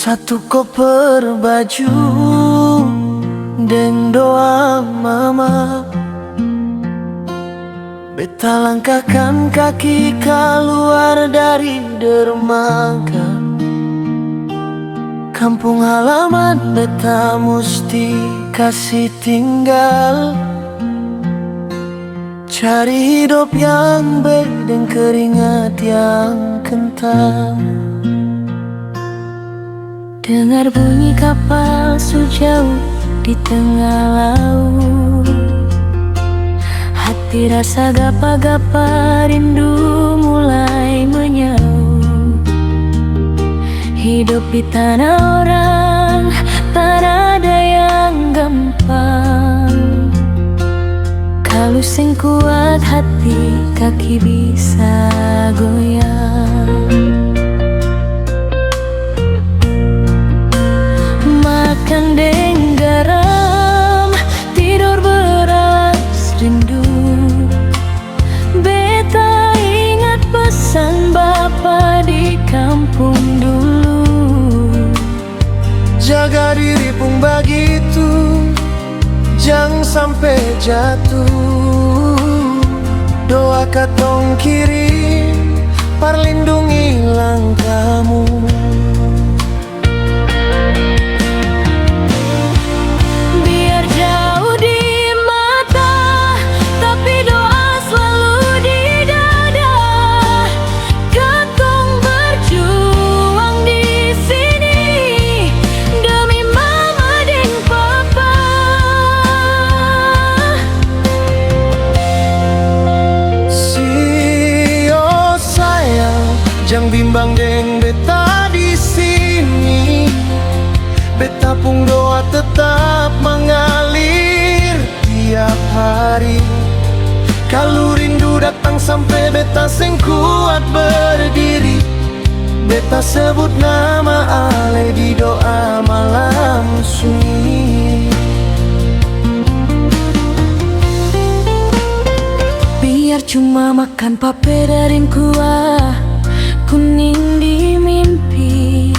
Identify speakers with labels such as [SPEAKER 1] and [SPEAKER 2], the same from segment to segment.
[SPEAKER 1] Satu koper baju deng doa mama, beta langkahkan kaki keluar dari dermaga. Kampung halaman beta musti kasih tinggal, cari hidup yang baik dan keringat yang kental.
[SPEAKER 2] Dengar bunyi kapal sejauh di tengah laut, hati rasa gapa-gapa, rindu mulai menyaut. Hidup di tanah orang tak ada yang gampang. Kalau sing kuat hati, kaki bisa goyang. Makan deng garam, tidur beras rindu. Beta ingat pesan bapa di kampung dulu.
[SPEAKER 1] Jaga diri pun begitu, jangan sampai jatuh. Doa katong kirim, perlindungi langkahmu.
[SPEAKER 2] Biar jauh di mata, tapi doa selalu di dada. Katong berjuang di sini demi mama dan papa.
[SPEAKER 1] Sio sayang, jangan bimbang deng beta di sini. Beta pun doa tetap mengalir tiap hari. Kalau rindu datang sampai beta sing kuat berdiri, beta sebut nama Ale di doa malam sunyi.
[SPEAKER 2] Biar cuma makan papedarin kuah kuning di mimpi,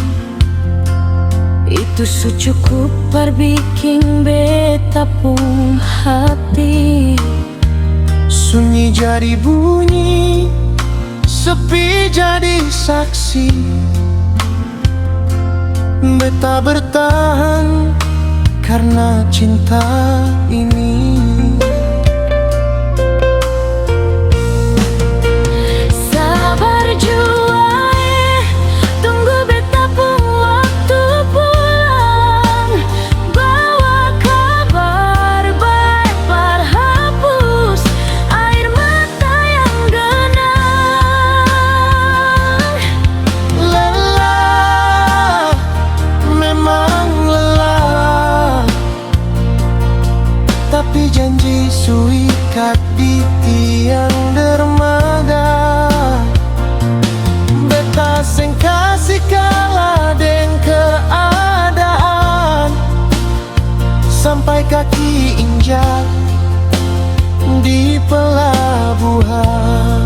[SPEAKER 2] itu cukup perbikin beta pun hati.
[SPEAKER 1] Sunyi jadi bunyi, sepi jadi saksi. Beta bertahan karena cinta ini.
[SPEAKER 2] Sabar jua, tunggu beta pun waktu pulang. Bawa kabar baik, hapus air mata yang genang.
[SPEAKER 1] Lelah, memang lelah, tapi janji suikat di tiang dermaga. Beta sing kasih kalah deng keadaan, sampai kaki injak di pelabuhan.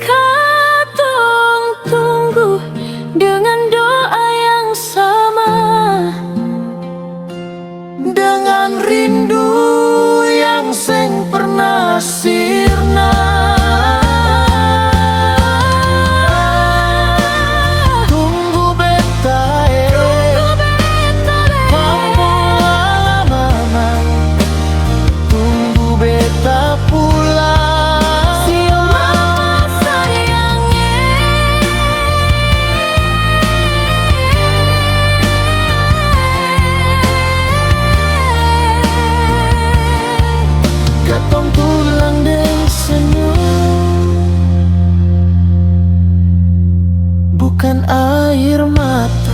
[SPEAKER 2] Katong tunggu dengan doa yang sama,
[SPEAKER 1] dengan rindu yang sing pernah sirna. Tunggu beta kampung halaman, tunggu beta pulang.
[SPEAKER 2] Sio mama sayangnya,
[SPEAKER 1] Katong pulang deng senyum, bukan air mata.